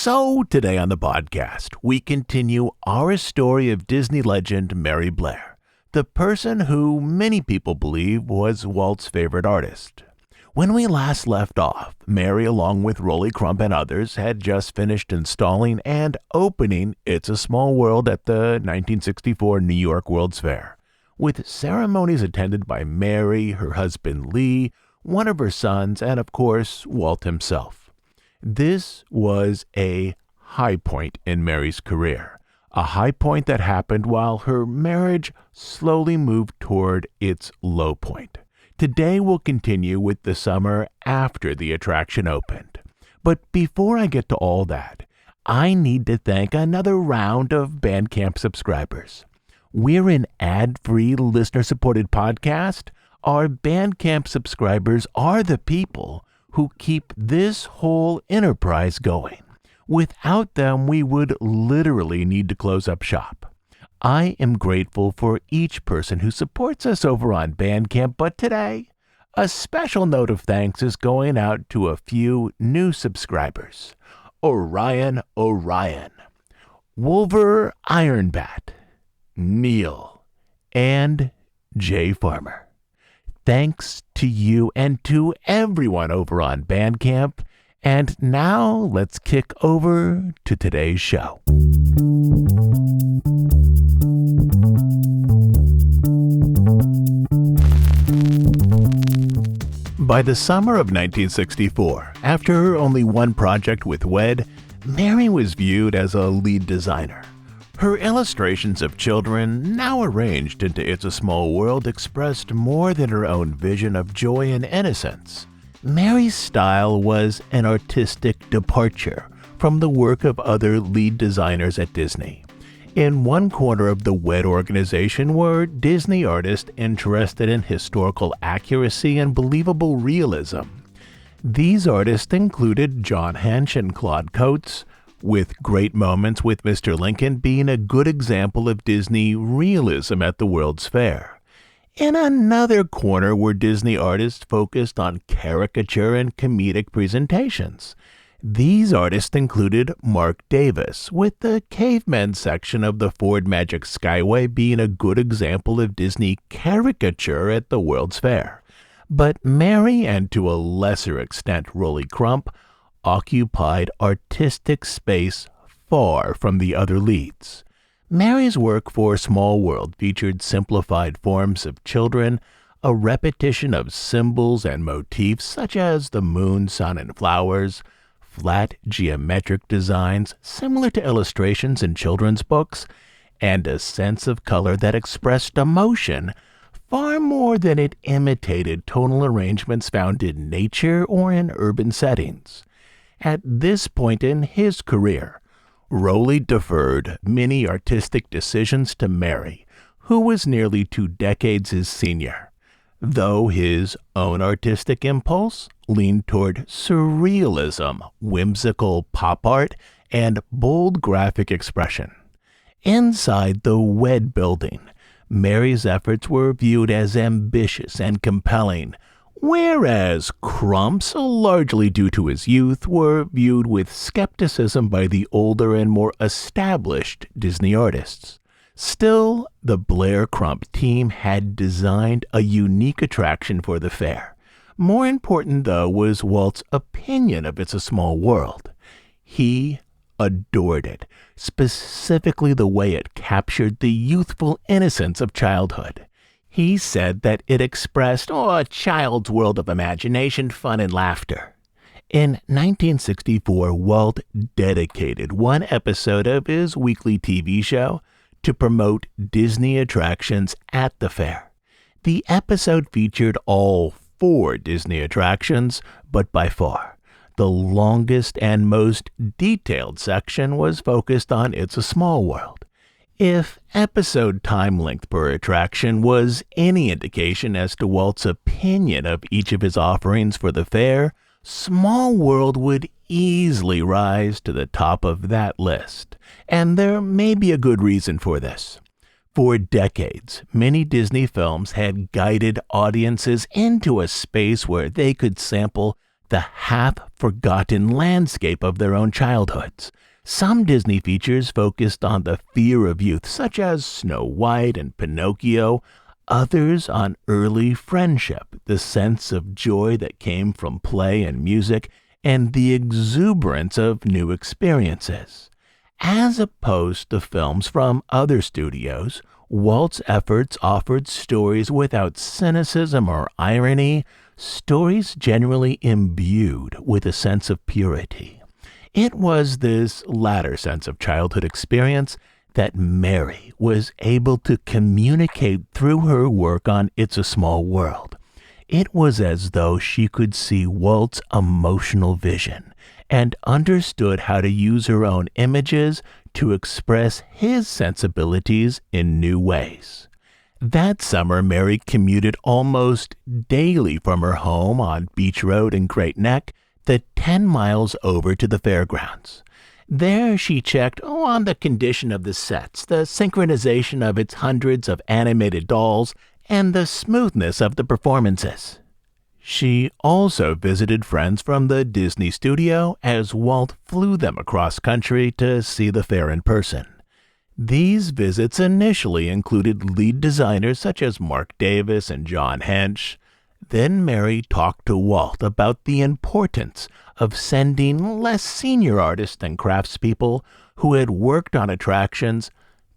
So today on the podcast, we continue our story of Disney legend Mary Blair, the person who many people believe was Walt's favorite artist. When we last left off, Mary, along with Rolly Crump and others, had just finished installing and opening It's a Small World at the 1964 New York World's Fair, with ceremonies attended by Mary, her husband Lee, one of her sons, and of course, Walt himself. This was a high point in Mary's career, a high point that happened while her marriage slowly moved toward its low point. Today we'll continue with the summer after the attraction opened. But before I get to all that, I need to thank another round of Bandcamp subscribers. We're an ad-free, listener-supported podcast. Our Bandcamp subscribers are the people who keep this whole enterprise going. Without them, we would literally need to close up shop. I am grateful for each person who supports us over on Bandcamp, but today, a special note of thanks is going out to a few new subscribers. Orion, Wolver Ironbat, Neil, and Jay Farmer. Thanks to you and to everyone over on Bandcamp. And now let's kick over to today's show. By the summer of 1964, after only one project with WED, Mary was viewed as a lead designer. Her illustrations of children, now arranged into It's a Small World, expressed more than her own vision of joy and innocence. Mary's style was an artistic departure from the work of other lead designers at Disney. In one corner of the WED organization were Disney artists interested in historical accuracy and believable realism. These artists included John Hench and Claude Coates, with Great Moments with Mr. Lincoln being a good example of Disney realism at the World's Fair. In another corner were Disney artists focused on caricature and comedic presentations. These artists included Mark Davis, with the Cavemen section of the Ford Magic Skyway being a good example of Disney caricature at the World's Fair. But Mary, and to a lesser extent Rolly Crump, occupied artistic space far from the other leads. Mary's work for Small World featured simplified forms of children, a repetition of symbols and motifs such as the moon, sun, and flowers, flat geometric designs similar to illustrations in children's books, and a sense of color that expressed emotion far more than it imitated tonal arrangements found in nature or in urban settings. At this point in his career, Rolly deferred many artistic decisions to Mary, who was nearly 2 decades his senior, though his own artistic impulse leaned toward surrealism, whimsical pop art, and bold graphic expression. Inside the WED building, Mary's efforts were viewed as ambitious and compelling, whereas Crump's, largely due to his youth, were viewed with skepticism by the older and more established Disney artists. Still, the Blair-Crump team had designed a unique attraction for the fair. More important, though, was Walt's opinion of It's a Small World. He adored it, specifically the way it captured the youthful innocence of childhood. He said that it expressed a child's world of imagination, fun, and laughter. In 1964, Walt dedicated one episode of his weekly TV show to promote Disney attractions at the fair. The episode featured all 4 Disney attractions, but by far the longest and most detailed section was focused on It's a Small World. If episode time length per attraction was any indication as to Walt's opinion of each of his offerings for the fair, Small World would easily rise to the top of that list, and there may be a good reason for this. For decades, many Disney films had guided audiences into a space where they could sample the forgotten landscape of their own childhoods. Some Disney features focused on the fear of youth, such as Snow White and Pinocchio. Others on early friendship, the sense of joy that came from play and music, and the exuberance of new experiences. As opposed to films from other studios, Walt's efforts offered stories without cynicism or irony, stories generally imbued with a sense of purity. It was this latter sense of childhood experience that Mary was able to communicate through her work on It's a Small World. It was as though she could see Walt's emotional vision and understood how to use her own images to express his sensibilities in new ways. That summer, Mary commuted almost daily from her home on Beach Road in Great Neck the 10 miles over to the fairgrounds. There she checked on the condition of the sets, the synchronization of its hundreds of animated dolls, and the smoothness of the performances. She also visited friends from the Disney studio as Walt flew them across country to see the fair in person. These visits initially included lead designers such as Mark Davis and John Hench. Then Mary talked to Walt about the importance of sending less senior artists and craftspeople who had worked on attractions,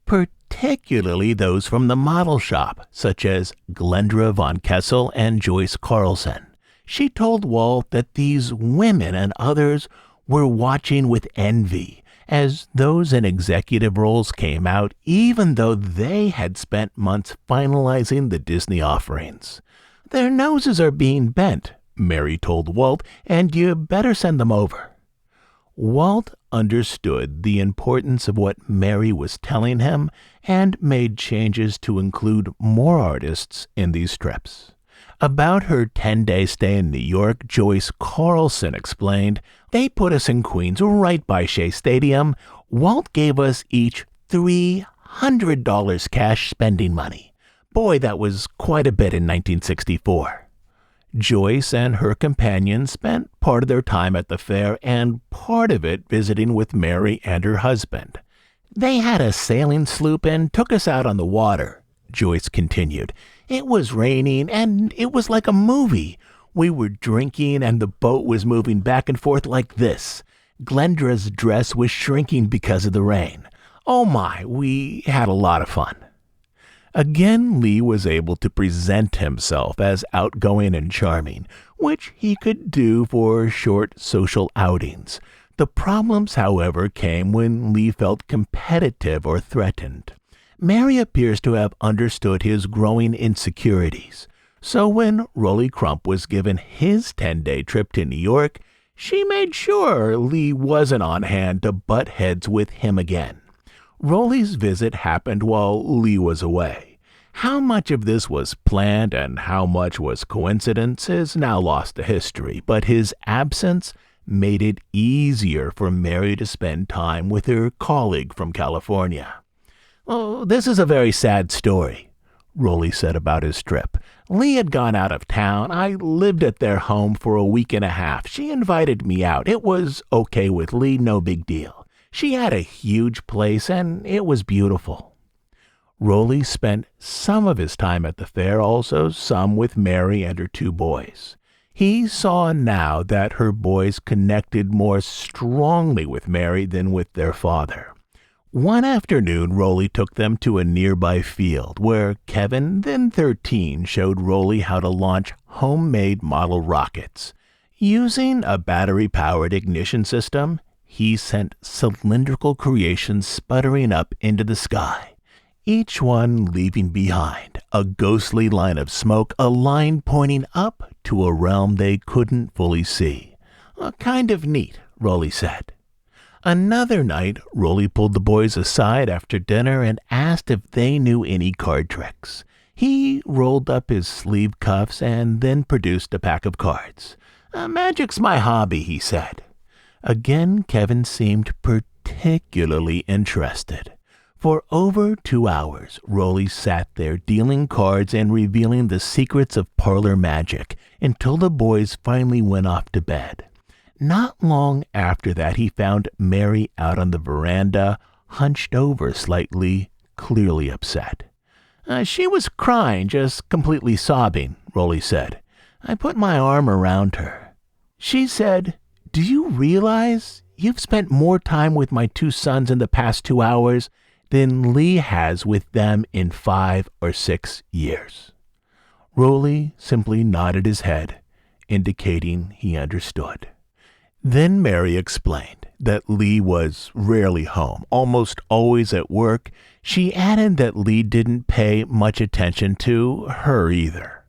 particularly those from the model shop, such as Glendra von Kessel and Joyce Carlson. She told Walt that these women and others were watching with envy as those in executive roles came out, even though they had spent months finalizing the Disney offerings. "Their noses are being bent," Mary told Walt, "and you better send them over." Walt understood the importance of what Mary was telling him and made changes to include more artists in these trips. About her 10-day stay in New York, Joyce Carlson explained, "They put us in Queens right by Shea Stadium. Walt gave us each $300 cash spending money. Boy, that was quite a bit in 1964. Joyce and her companion spent part of their time at the fair and part of it visiting with Mary and her husband. "They had a sailing sloop and took us out on the water," Joyce continued. "It was raining and it was like a movie. We were drinking and the boat was moving back and forth like this. Glendra's dress was shrinking because of the rain. Oh my, we had a lot of fun." Again, Lee was able to present himself as outgoing and charming, which he could do for short social outings. The problems, however, came when Lee felt competitive or threatened. Mary appears to have understood his growing insecurities. So when Rolly Crump was given his 10-day trip to New York, she made sure Lee wasn't on hand to butt heads with him again. Rolly's visit happened while Lee was away. How much of this was planned and how much was coincidence is now lost to history, but his absence made it easier for Mary to spend time with her colleague from California. "Oh, this is a very sad story," Rolly said about his trip. "Lee had gone out of town. I lived at their home for a week and a half. She invited me out. It was okay with Lee, no big deal. She had a huge place, and it was beautiful." Rolly spent some of his time at the fair, also some with Mary and her two boys. He saw now that her boys connected more strongly with Mary than with their father. One afternoon, Rolly took them to a nearby field where Kevin, then 13, showed Rolly how to launch homemade model rockets. Using a battery-powered ignition system, he sent cylindrical creations sputtering up into the sky, each one leaving behind a ghostly line of smoke, a line pointing up to a realm they couldn't fully see. "Kind of neat," Rolly said. Another night, Rolly pulled the boys aside after dinner and asked if they knew any card tricks. He rolled up his sleeve cuffs and then produced a pack of cards. "Magic's my hobby," he said. Again, Kevin seemed particularly interested. For over 2 hours, Rolly sat there dealing cards and revealing the secrets of parlor magic until the boys finally went off to bed. Not long after that, he found Mary out on the veranda, hunched over slightly, clearly upset. She was crying, just completely sobbing, Rolly said. I put my arm around her. She said, "Do you realize you've spent more time with my two sons in the past 2 hours than Lee has with them in 5 or 6 years?" Rolly simply nodded his head, indicating he understood. Then Mary explained that Lee was rarely home, almost always at work. She added that Lee didn't pay much attention to her either.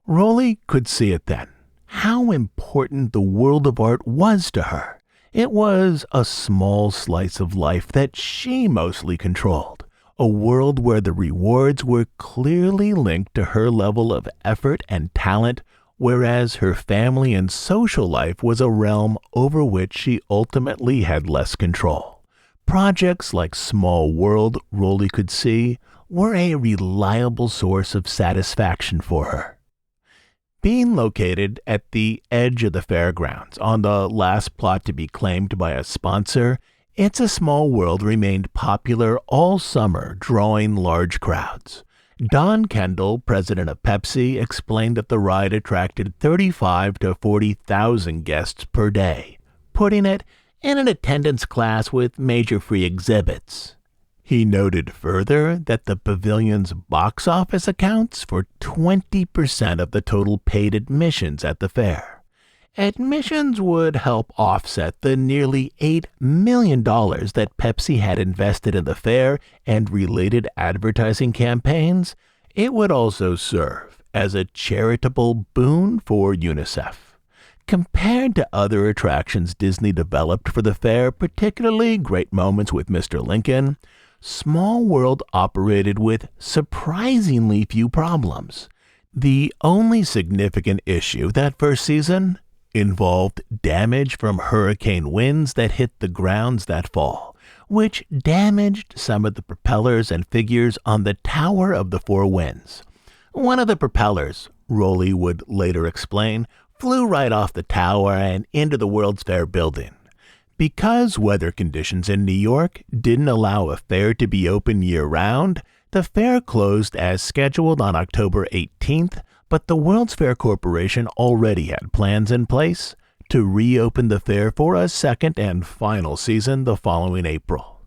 Rolly could see it then, how important the world of art was to her. It was a small slice of life that she mostly controlled, a world where the rewards were clearly linked to her level of effort and talent, whereas her family and social life was a realm over which she ultimately had less control. Projects like Small World, Rolly could see, were a reliable source of satisfaction for her. Being located at the edge of the fairgrounds, on the last plot to be claimed by a sponsor, It's a Small World remained popular all summer, drawing large crowds. Don Kendall, president of Pepsi, explained that the ride attracted 35 to 40,000 guests per day, putting it in an attendance class with major free exhibits. He noted further that the pavilion's box office accounts for 20% of the total paid admissions at the fair. Admissions would help offset the nearly $8 million that Pepsi had invested in the fair and related advertising campaigns. It would also serve as a charitable boon for UNICEF. Compared to other attractions Disney developed for the fair, particularly Great Moments with Mr. Lincoln, Small World operated with surprisingly few problems. The only significant issue that first season involved damage from hurricane winds that hit the grounds that fall, which damaged some of the propellers and figures on the Tower of the Four Winds. One of the propellers, Rolly would later explain, flew right off the tower and into the World's Fair building. Because weather conditions in New York didn't allow a fair to be open year-round, the fair closed as scheduled on October 18th, but the World's Fair Corporation already had plans in place to reopen the fair for a second and final season the following April.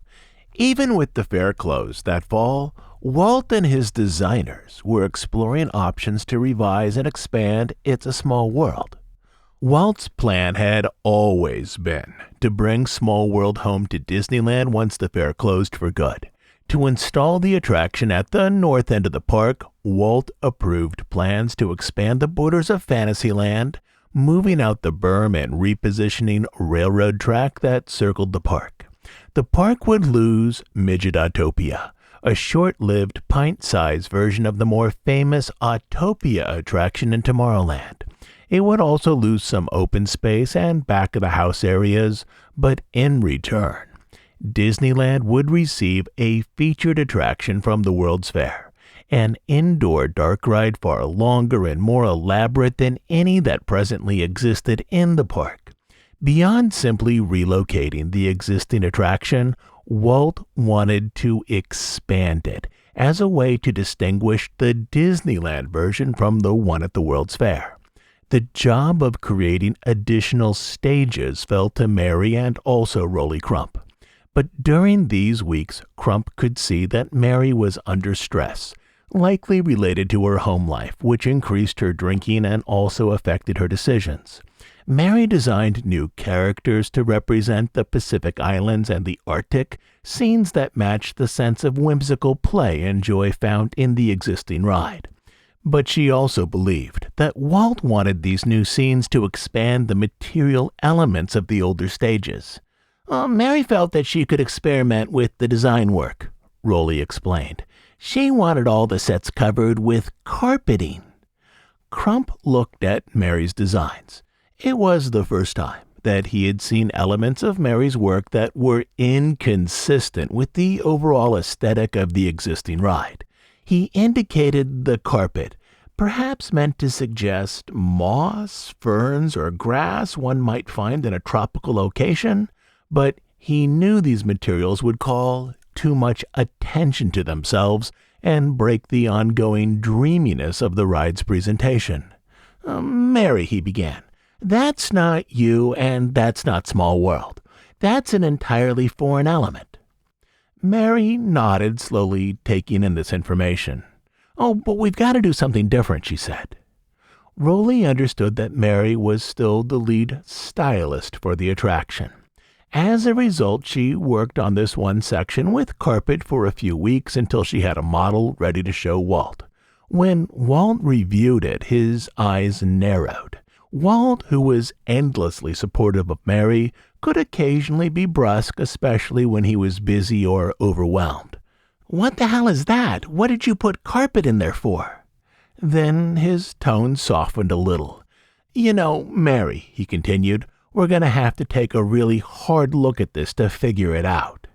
Even with the fair closed that fall, Walt and his designers were exploring options to revise and expand It's a Small World. Walt's plan had always been to bring Small World home to Disneyland once the fair closed for good. To install the attraction at the north end of the park, Walt approved plans to expand the borders of Fantasyland, moving out the berm and repositioning railroad track that circled the park. The park would lose Midget-Autopia, a short-lived pint-sized version of the more famous Autopia attraction in Tomorrowland. It would also lose some open space and back-of-the-house areas, but in return, Disneyland would receive a featured attraction from the World's Fair, an indoor dark ride far longer and more elaborate than any that presently existed in the park. Beyond simply relocating the existing attraction, Walt wanted to expand it as a way to distinguish the Disneyland version from the one at the World's Fair. The job of creating additional stages fell to Mary and also Rolly Crump. But during these weeks, Crump could see that Mary was under stress, likely related to her home life, which increased her drinking and also affected her decisions. Mary designed new characters to represent the Pacific Islands and the Arctic, scenes that matched the sense of whimsical play and joy found in the existing ride. But she also believed that Walt wanted these new scenes to expand the material elements of the older stages. Mary felt that she could experiment with the design work, Rolly explained. She wanted all the sets covered with carpeting. Crump looked at Mary's designs. It was the first time that he had seen elements of Mary's work that were inconsistent with the overall aesthetic of the existing ride. He indicated the carpet, perhaps meant to suggest moss, ferns, or grass one might find in a tropical location, but he knew these materials would call too much attention to themselves and break the ongoing dreaminess of the ride's presentation. Mary, he began, that's not you and that's not Small World. That's an entirely foreign element. Mary nodded, slowly taking in this information. Oh, but we've got to do something different, she said. Rowley understood that Mary was still the lead stylist for the attraction. As a result, she worked on this one section with carpet for a few weeks until she had a model ready to show Walt. When Walt reviewed it, his eyes narrowed. Walt, who was endlessly supportive of Mary, could occasionally be brusque, especially when he was busy or overwhelmed. What the hell is that? What did you put carpet in there for? Then his tone softened a little. You know, Mary, he continued, we're going to have to take a really hard look at this to figure it out.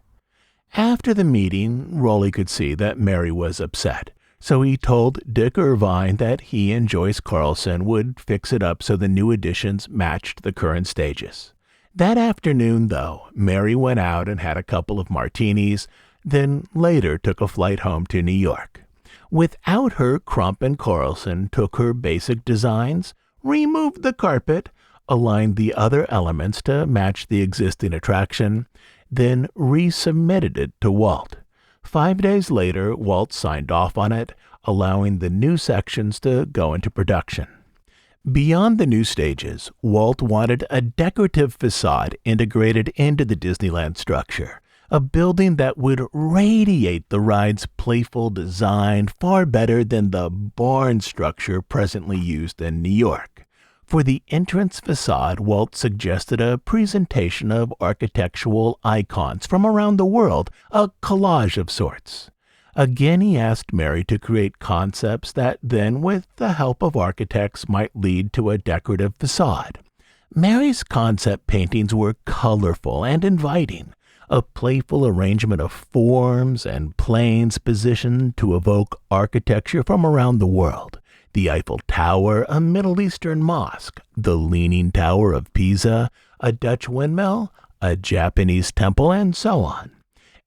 After the meeting, Rowley could see that Mary was upset, so he told Dick Irvine that he and Joyce Carlson would fix it up so the new additions matched the current stages. That afternoon, though, Mary went out and had a couple of martinis, then later took a flight home to New York. Without her, Crump and Carlson took her basic designs, removed the carpet, aligned the other elements to match the existing attraction, then resubmitted it to Walt. 5 days later, Walt signed off on it, allowing the new sections to go into production. Beyond the new stages, Walt wanted a decorative facade integrated into the Disneyland structure, a building that would radiate the ride's playful design far better than the barn structure presently used in New York. For the entrance facade, Walt suggested a presentation of architectural icons from around the world, a collage of sorts. Again, he asked Mary to create concepts that then, with the help of architects, might lead to a decorative facade. Mary's concept paintings were colorful and inviting, a playful arrangement of forms and planes positioned to evoke architecture from around the world. The Eiffel Tower, a Middle Eastern mosque, the Leaning Tower of Pisa, a Dutch windmill, a Japanese temple, and so on.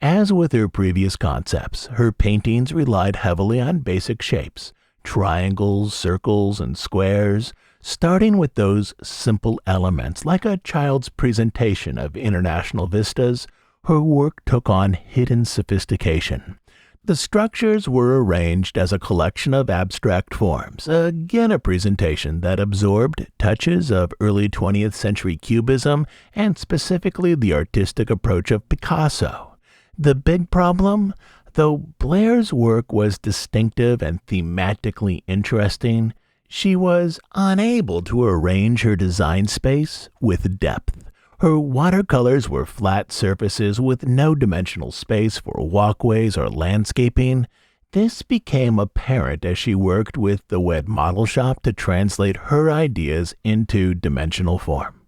As with her previous concepts, her paintings relied heavily on basic shapes, triangles, circles, and squares, starting with those simple elements like a child's presentation of international vistas. Her work took on hidden sophistication. The structures were arranged as a collection of abstract forms, again a presentation that absorbed touches of early 20th century Cubism and specifically the artistic approach of Picasso. The big problem? Though Blair's work was distinctive and thematically interesting, she was unable to arrange her design space with depth. Her watercolors were flat surfaces with no dimensional space for walkways or landscaping. This became apparent as she worked with the WED model shop to translate her ideas into dimensional form.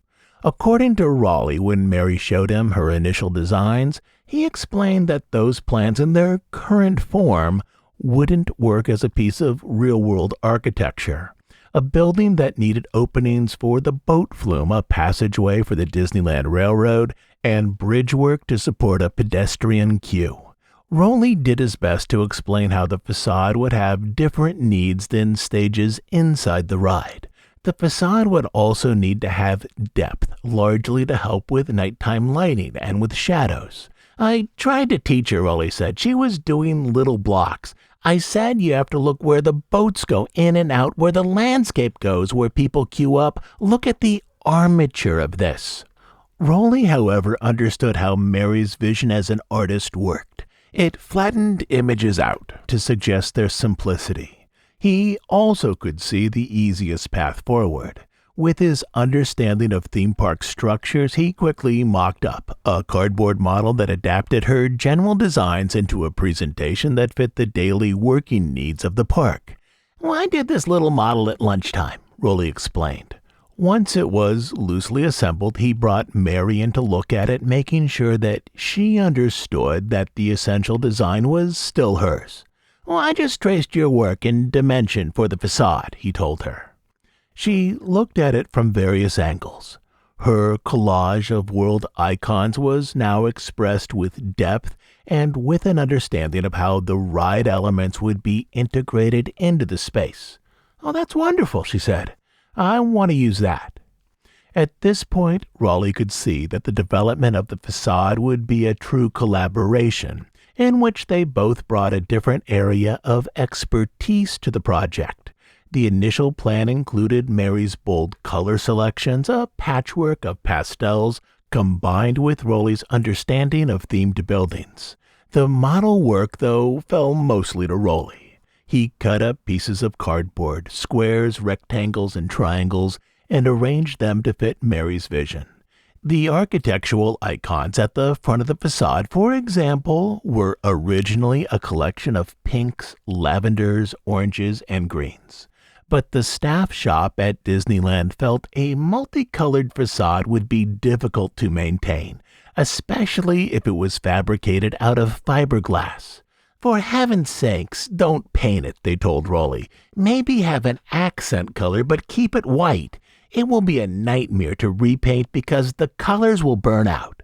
According to Rowley, when Mary showed him her initial designs, he explained that those plans in their current form wouldn't work as a piece of real-world architecture. A building that needed openings for the boat flume, a passageway for the Disneyland Railroad, and bridge work to support a pedestrian queue. Rowley did his best to explain how the facade would have different needs than stages inside the ride. The facade would also need to have depth, largely to help with nighttime lighting and with shadows. I tried to teach her, Rowley said. She was doing little blocks. I said you have to look where the boats go in and out, where the landscape goes, where people queue up. Look at the armature of this. Rowley, however, understood how Mary's vision as an artist worked. It flattened images out to suggest their simplicity. He also could see the easiest path forward. With his understanding of theme park structures, he quickly mocked up a cardboard model that adapted her general designs into a presentation that fit the daily working needs of the park. Well, I did this little model at lunchtime, Rowley explained. Once it was loosely assembled, he brought Mary in to look at it, making sure that she understood that the essential design was still hers. "Well, I just traced your work in dimension for the facade," he told her. She looked at it from various angles. Her collage of world icons was now expressed with depth and with an understanding of how the ride elements would be integrated into the space. "Oh, that's wonderful," she said. "I want to use that." At this point, Raleigh could see that the development of the facade would be a true collaboration, in which they both brought a different area of expertise to the project. The initial plan included Mary's bold color selections, a patchwork of pastels, combined with Raleigh's understanding of themed buildings. The model work, though, fell mostly to Raleigh. He cut up pieces of cardboard, squares, rectangles, and triangles, and arranged them to fit Mary's vision. The architectural icons at the front of the facade, for example, were originally a collection of pinks, lavenders, oranges, and greens. But the staff shop at Disneyland felt a multicolored facade would be difficult to maintain, especially if it was fabricated out of fiberglass. "For heaven's sakes, don't paint it," they told Raleigh. "Maybe have an accent color, but keep it white. It will be a nightmare to repaint because the colors will burn out."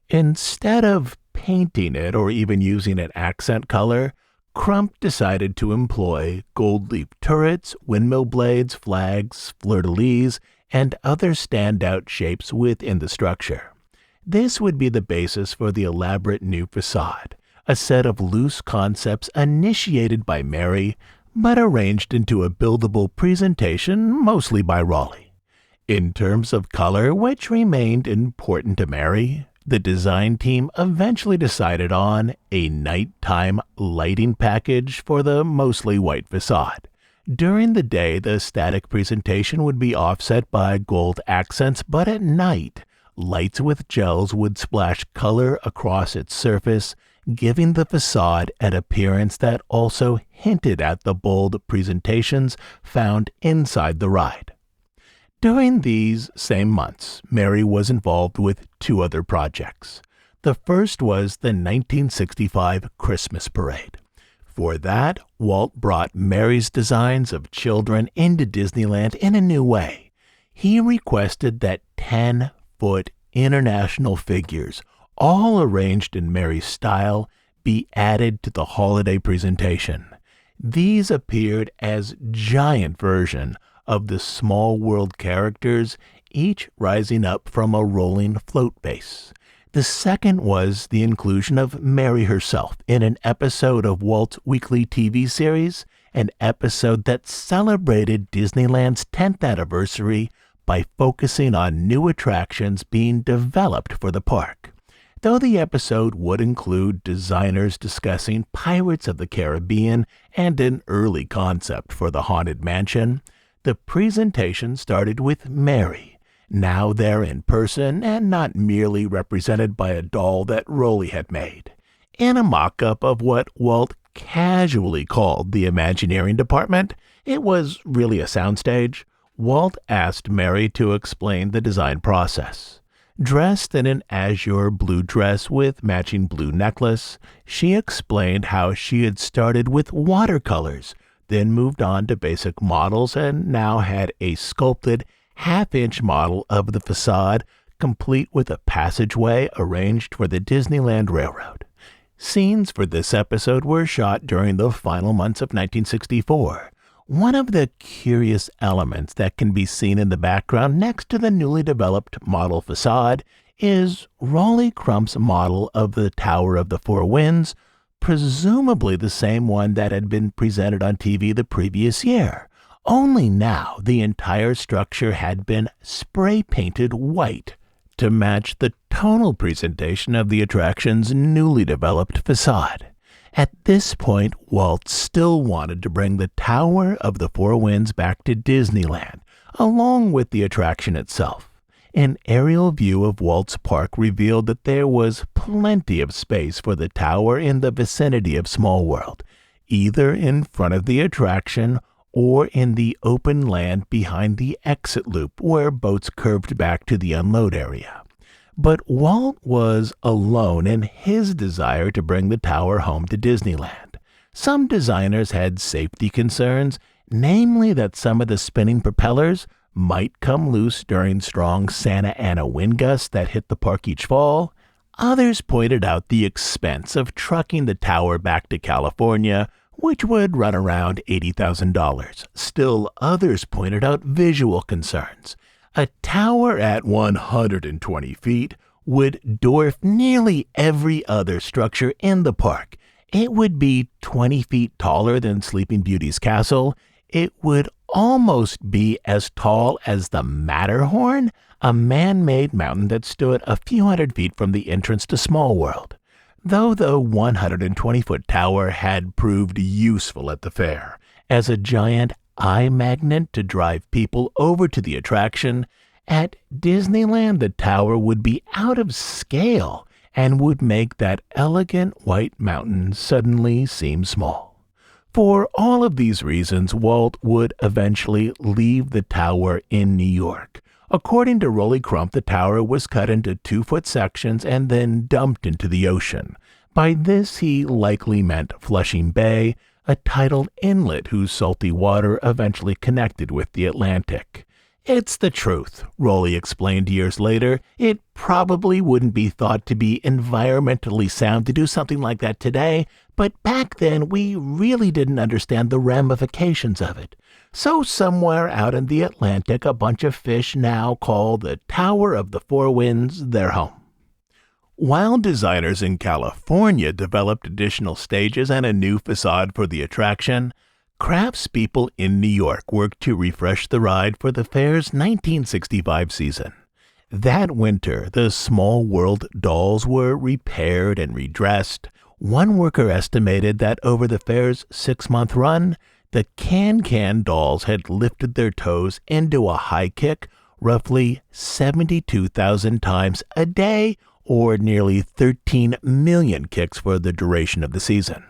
Instead of painting it or even using an accent color, Crump decided to employ gold leaf turrets, windmill blades, flags, fleur-de-lis, and other standout shapes within the structure. This would be the basis for the elaborate new facade, a set of loose concepts initiated by Mary, but arranged into a buildable presentation mostly by Raleigh. In terms of color, which remained important to Mary, the design team eventually decided on a nighttime lighting package for the mostly white facade. During the day, the static presentation would be offset by gold accents, but at night, lights with gels would splash color across its surface, giving the facade an appearance that also hinted at the bold presentations found inside the ride. During these same months, Mary was involved with two other projects. The first was the 1965 Christmas Parade. For that, Walt brought Mary's designs of children into Disneyland in a new way. He requested that 10-foot international figures, all arranged in Mary's style, be added to the holiday presentation. These appeared as giant versions of the small world characters, each rising up from a rolling float base. The second was the inclusion of Mary herself in an episode of Walt's weekly TV series, an episode that celebrated Disneyland's 10th anniversary by focusing on new attractions being developed for the park. Though the episode would include designers discussing Pirates of the Caribbean and an early concept for the Haunted Mansion, the presentation started with Mary, now there in person and not merely represented by a doll that Raleigh had made. In a mock-up of what Walt casually called the Imagineering Department, it was really a soundstage, Walt asked Mary to explain the design process. Dressed in an azure blue dress with matching blue necklace, she explained how she had started with watercolors, then moved on to basic models and now had a sculpted half-inch model of the facade, complete with a passageway arranged for the Disneyland Railroad. Scenes for this episode were shot during the final months of 1964. One of the curious elements that can be seen in the background next to the newly developed model facade is Raleigh Crump's model of the Tower of the Four Winds, presumably the same one that had been presented on TV the previous year. Only now the entire structure had been spray-painted white to match the tonal presentation of the attraction's newly developed facade. At this point, Walt still wanted to bring the Tower of the Four Winds back to Disneyland, along with the attraction itself. An aerial view of Walt's park revealed that there was plenty of space for the tower in the vicinity of Small World, either in front of the attraction or in the open land behind the exit loop where boats curved back to the unload area. But Walt was alone in his desire to bring the tower home to Disneyland. Some designers had safety concerns, namely that some of the spinning propellers might come loose during strong Santa Ana wind gusts that hit the park each fall. Others pointed out the expense of trucking the tower back to California, which would run around $80,000. Still, others pointed out visual concerns. A tower at 120 feet would dwarf nearly every other structure in the park. It would be 20 feet taller than Sleeping Beauty's castle. It would almost be as tall as the Matterhorn, a man-made mountain that stood a few hundred feet from the entrance to Small World. Though the 120-foot tower had proved useful at the fair as a giant eye magnet to drive people over to the attraction, at Disneyland the tower would be out of scale and would make that elegant white mountain suddenly seem small. For all of these reasons, Walt would eventually leave the tower in New York. According to Rolly Crump, the tower was cut into 2-foot sections and then dumped into the ocean. By this, he likely meant Flushing Bay, a tidal inlet whose salty water eventually connected with the Atlantic. It's the truth, Rolly explained years later. It probably wouldn't be thought to be environmentally sound to do something like that today, but back then we really didn't understand the ramifications of it. So somewhere out in the Atlantic, a bunch of fish now call the Tower of the Four Winds their home. While designers in California developed additional stages and a new facade for the attraction, craftspeople in New York worked to refresh the ride for the fair's 1965 season. That winter, the Small World dolls were repaired and redressed. One worker estimated that over the fair's 6-month run, the Can-Can dolls had lifted their toes into a high kick roughly 72,000 times a day, or nearly 13 million kicks for the duration of the season.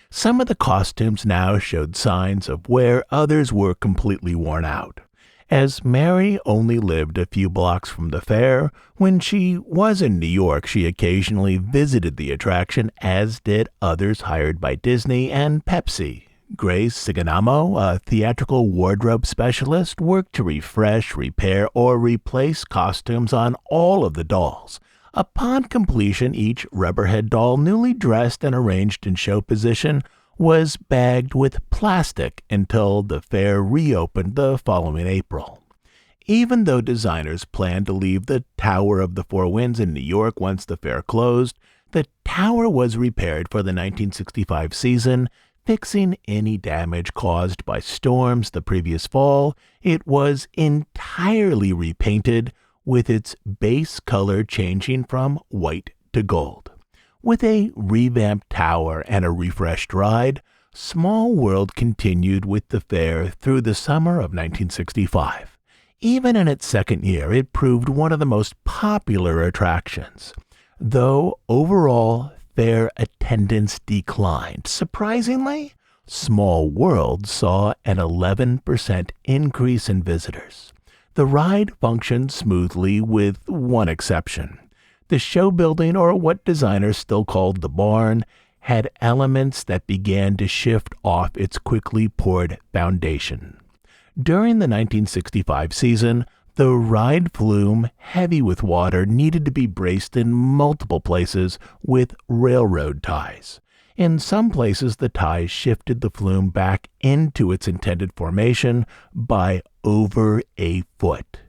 Some of the costumes now showed signs of wear, others were completely worn out. As Mary only lived a few blocks from the fair, when she was in New York, she occasionally visited the attraction, as did others hired by Disney and Pepsi. Grace Siganamo, a theatrical wardrobe specialist, worked to refresh, repair, or replace costumes on all of the dolls. Upon completion, each rubberhead doll, newly dressed and arranged in show position, was bagged with plastic until the fair reopened the following April. Even though designers planned to leave the Tower of the Four Winds in New York once the fair closed, the tower was repaired for the 1965 season, fixing any damage caused by storms the previous fall. It was entirely repainted, with its base color changing from white to gold. With a revamped tower and a refreshed ride, Small World continued with the fair through the summer of 1965. Even in its second year, it proved one of the most popular attractions. Though overall fair attendance declined, surprisingly, Small World saw an 11% increase in visitors. The ride functioned smoothly with one exception. The show building, or what designers still called the barn, had elements that began to shift off its quickly poured foundation. During the 1965 season, the ride flume, heavy with water, needed to be braced in multiple places with railroad ties. In some places, the ties shifted the flume back into its intended formation by over a foot.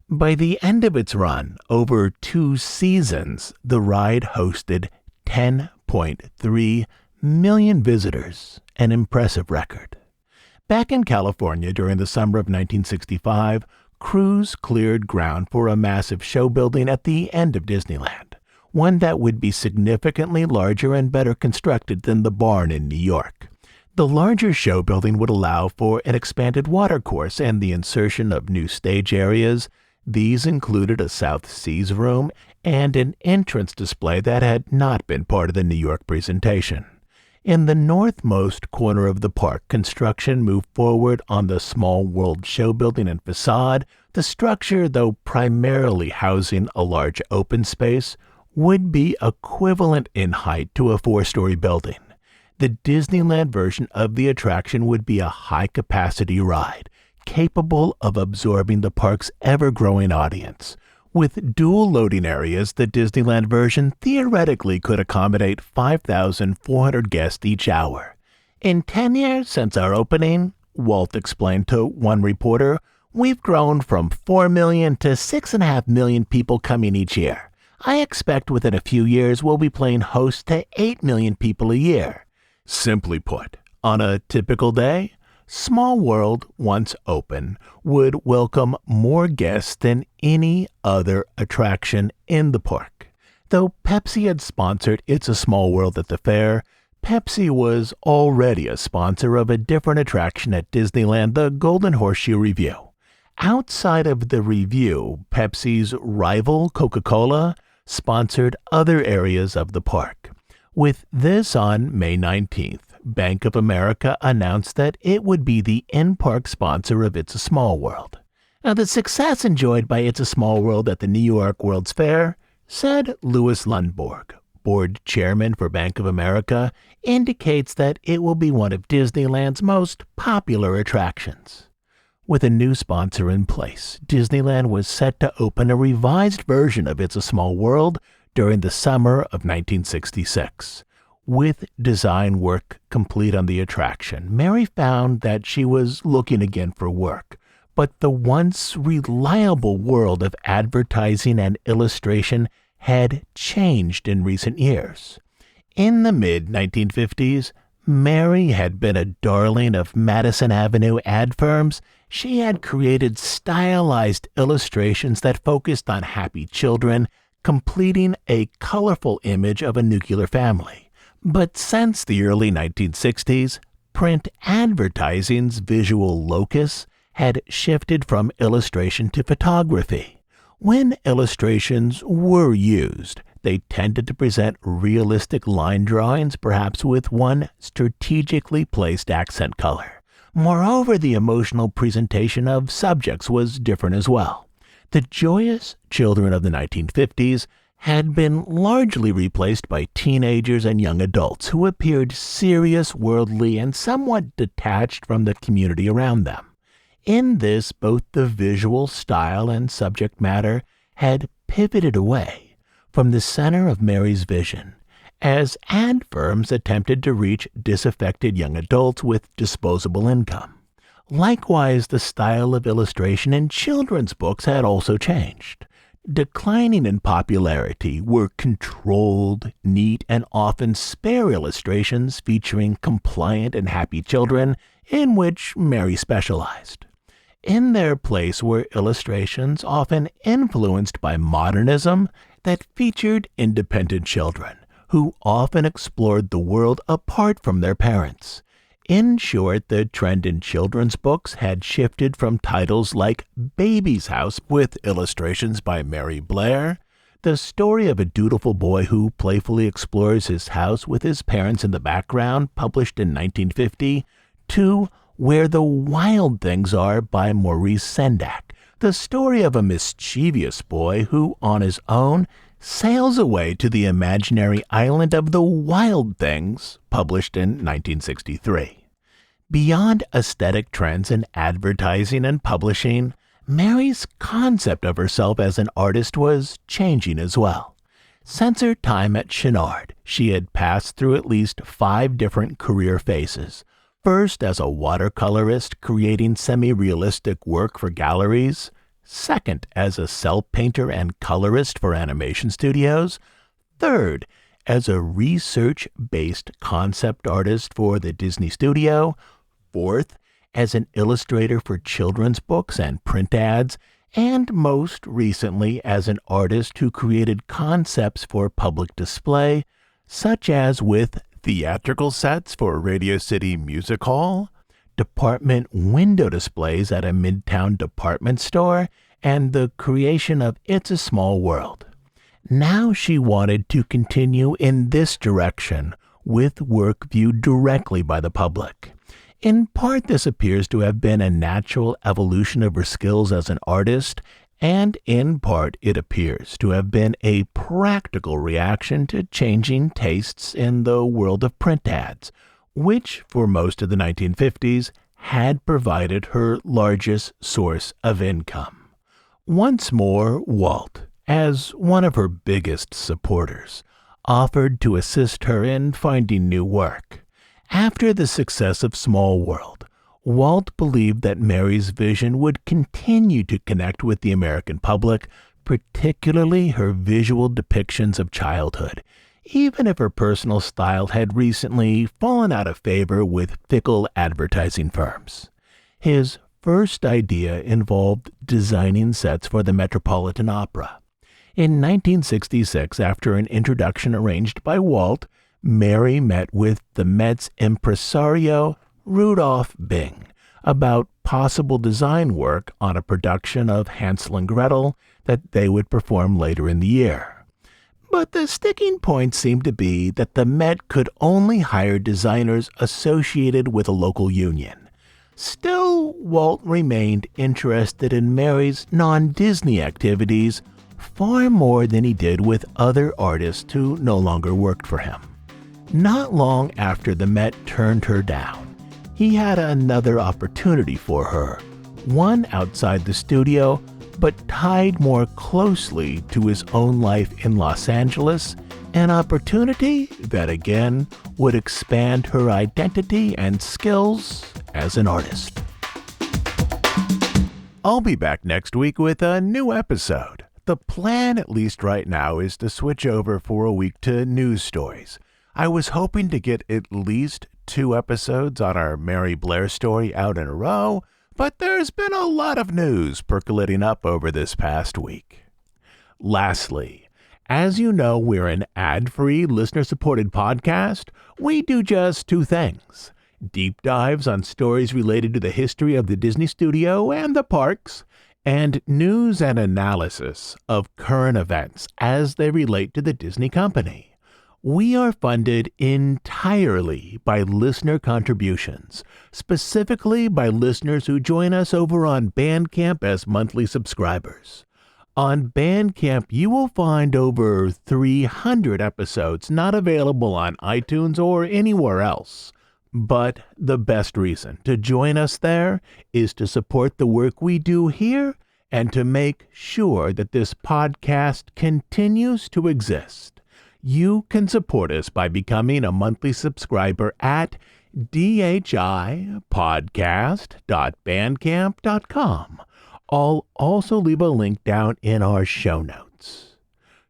By the end of its run, over 2 seasons, the ride hosted 10.3 million visitors, an impressive record. Back in California during the summer of 1965, crews cleared ground for a massive show building at the end of Disneyland, one that would be significantly larger and better constructed than the barn in New York. The larger show building would allow for an expanded watercourse and the insertion of new stage areas. These included a South Seas room and an entrance display that had not been part of the New York presentation. In the northmost corner of the park, construction moved forward on the Small World show building and facade. The structure, though primarily housing a large open space, would be equivalent in height to a 4-story building. The Disneyland version of the attraction would be a high-capacity ride, capable of absorbing the park's ever-growing audience. With dual loading areas, the Disneyland version theoretically could accommodate 5,400 guests each hour. In 10 years since our opening, Walt explained to one reporter, we've grown from 4 million to 6.5 million people coming each year. I expect within a few years we'll be playing host to 8 million people a year. Simply put, on a typical day, Small World, once open, would welcome more guests than any other attraction in the park. Though Pepsi had sponsored It's a Small World at the fair, Pepsi was already a sponsor of a different attraction at Disneyland, the Golden Horseshoe Revue. Outside of the Revue, Pepsi's rival Coca-Cola sponsored other areas of the park. With this on May 19th, Bank of America announced that it would be the in-park sponsor of It's a Small World. Now, the success enjoyed by It's a Small World at the New York World's Fair, said Louis Lundborg, board chairman for Bank of America, indicates that it will be one of Disneyland's most popular attractions. With a new sponsor in place, Disneyland was set to open a revised version of It's a Small World during the summer of 1966. With design work complete on the attraction, Mary found that she was looking again for work, but the once reliable world of advertising and illustration had changed in recent years. In the mid-1950s, Mary had been a darling of Madison Avenue ad firms. She had created stylized illustrations that focused on happy children, completing a colorful image of a nuclear family. But since the early 1960s, print advertising's visual locus had shifted from illustration to photography. When illustrations were used, they tended to present realistic line drawings, perhaps with one strategically placed accent color. Moreover, the emotional presentation of subjects was different as well. The joyous children of the 1950s had been largely replaced by teenagers and young adults who appeared serious, worldly, and somewhat detached from the community around them. In this, both the visual style and subject matter had pivoted away from the center of Mary's vision, as ad firms attempted to reach disaffected young adults with disposable income. Likewise, the style of illustration in children's books had also changed. Declining in popularity were controlled, neat, and often spare illustrations featuring compliant and happy children, in which Mary specialized. In their place were illustrations often influenced by modernism that featured independent children, who often explored the world apart from their parents. In short, the trend in children's books had shifted from titles like Baby's House with illustrations by Mary Blair, the story of a dutiful boy who playfully explores his house with his parents in the background, published in 1950, to Where the Wild Things Are by Maurice Sendak, the story of a mischievous boy who, on his own, sails away to the imaginary island of the Wild Things, published in 1963. Beyond aesthetic trends in advertising and publishing, Mary's concept of herself as an artist was changing as well. Since her time at Chenard, she had passed through at least 5 different career phases. First, as a watercolorist creating semi-realistic work for galleries. Second, as a cel painter and colorist for animation studios. Third, as a research-based concept artist for the Disney Studio. Fourth, as an illustrator for children's books and print ads. And most recently, as an artist who created concepts for public display, such as with theatrical sets for Radio City Music Hall, department window displays at a Midtown department store, and the creation of It's a Small World. Now she wanted to continue in this direction with work viewed directly by the public. In part, this appears to have been a natural evolution of her skills as an artist, and in part it appears to have been a practical reaction to changing tastes in the world of print ads, which for most of the 1950s had provided her largest source of income. Once more, Walt, as one of her biggest supporters, offered to assist her in finding new work. After the success of Small World, Walt believed that Mary's vision would continue to connect with the American public, particularly her visual depictions of childhood, even if her personal style had recently fallen out of favor with fickle advertising firms. His first idea involved designing sets for the Metropolitan Opera. In 1966, after an introduction arranged by Walt, Mary met with the Met's impresario Rudolph Bing about possible design work on a production of Hansel and Gretel that they would perform later in the year. But the sticking point seemed to be that the Met could only hire designers associated with a local union. Still, Walt remained interested in Mary's non-Disney activities far more than he did with other artists who no longer worked for him. Not long after the Met turned her down, he had another opportunity for her, one outside the studio, but tied more closely to his own life in Los Angeles, an opportunity that again would expand her identity and skills as an artist. I'll be back next week with a new episode. The plan, at least right now, is to switch over for a week to news stories. I was hoping to get at least 2 episodes on our Mary Blair story out in a row, but there's been a lot of news percolating up over this past week. Lastly, as you know, we're an ad-free, listener-supported podcast. We do just 2 things: deep dives on stories related to the history of the Disney studio and the parks, and news and analysis of current events as they relate to the Disney company. We are funded entirely by listener contributions, specifically by listeners who join us over on Bandcamp as monthly subscribers. On Bandcamp, you will find over 300 episodes not available on iTunes or anywhere else. But the best reason to join us there is to support the work we do here and to make sure that this podcast continues to exist. You can support us by becoming a monthly subscriber at dhipodcast.bandcamp.com. I'll also leave a link down in our show notes.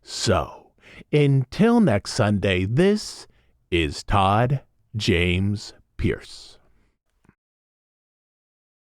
So, until next Sunday, this is Todd James Pierce.